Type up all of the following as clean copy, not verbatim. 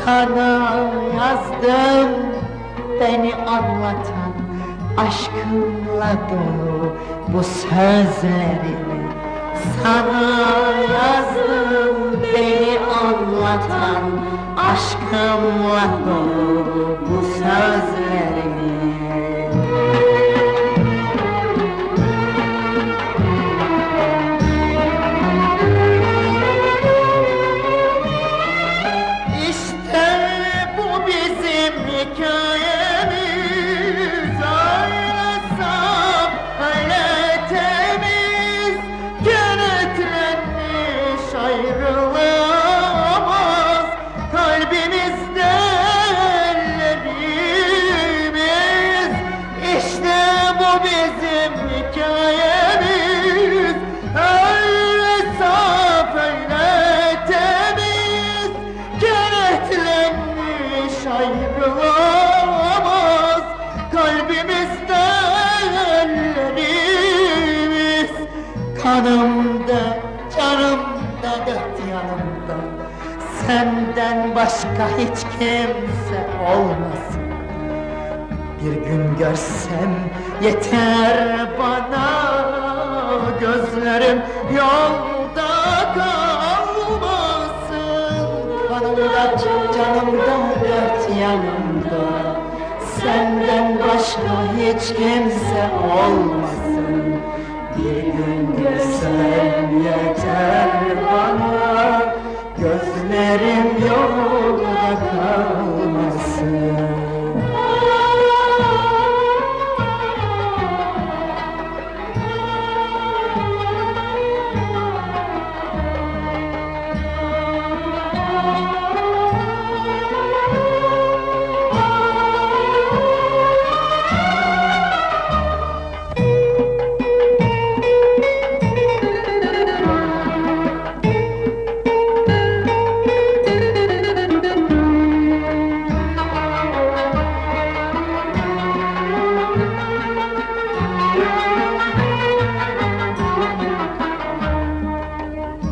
Sana yazdım beni anlatan, aşkımla dolu bu sözlerimi. Sana yazdım beni anlatan, aşkımla dolu bu sözlerimi. İşte bu bizim hikayemiz, öyle saf, öyle temiz, kenetlenmiş ayrılamaz kalbimizde ellerimiz. İşte bu bizim hikayemiz, öyle saf, öyle temiz, kenetlenmiş ayrılamaz kalbimizde ellerimiz. Kanımda, canımda, dört yanımda, senden başka hiç kimse olmasın. Bir gün görsem yeter bana, gözlerim yolda kalmasın. Kanımda, canımda, dört yanımda, senden başka hiç kimse olmasın. Bir gün görsem yeter bana, gözlerim yolda kalmasın.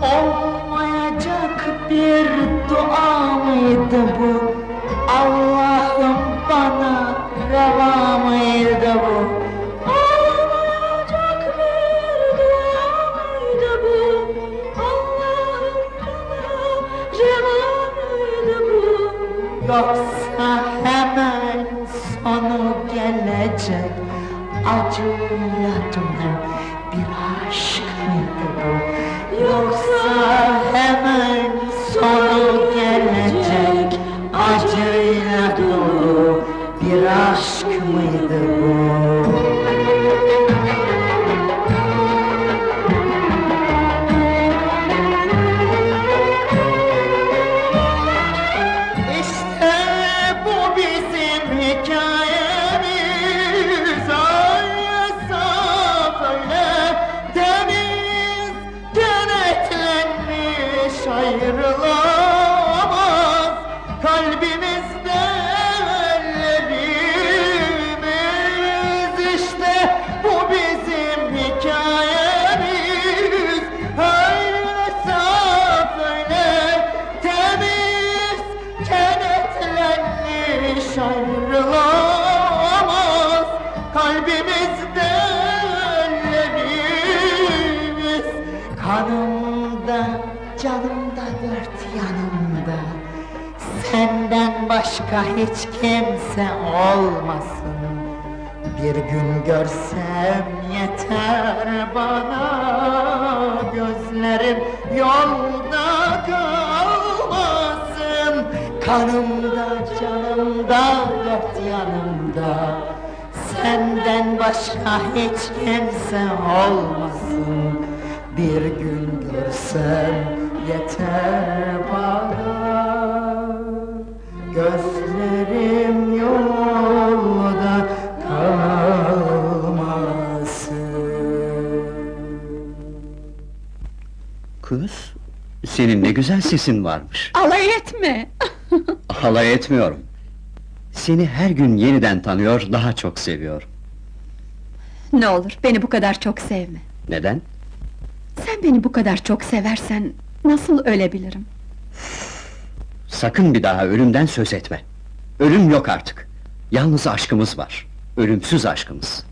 Olmayacak bir dua mıydı bu? Allah'ım bana reva mıydı bu? Olmayacak bir dua mıydı bu? Allah'ım bana reva mıydı bu? Yoksa hemen sonu gelecek acıyla dolu bir aşk mıydı bu? Yoksa hemen sonu gelecek acıyla dolu bir aşk mıydı bu? İşte bu bizim hikayemiz, öyle saf, öyle temiz, kenetlenmiş ayrılamaz kalbimizde ellerimiz. İşte bu bizim hikayemiz, öyle saf, öyle temiz, kenetlenmiş ayrılamaz kalbimizde ellerimiz. Kanımda, canımda, dört yanımda, senden başka hiç kimse olmasın. Bir gün görsem yeter bana, gözlerim yolda kalmasın. Kanımda, canımda, dört yanımda, senden başka hiç kimse olmasın. Bir gün görsem yeter bana, gözlerim yolda kalmasın. Kız, senin ne güzel sesin varmış. Alay etme! Alay etmiyorum. Seni her gün yeniden tanıyor, daha çok seviyorum. Ne olur, beni bu kadar çok sevme. Neden? Sen beni bu kadar çok seversen, nasıl ölebilirim? Sakın bir daha ölümden söz etme. Ölüm yok artık. Yalnız aşkımız var. Ölümsüz aşkımız.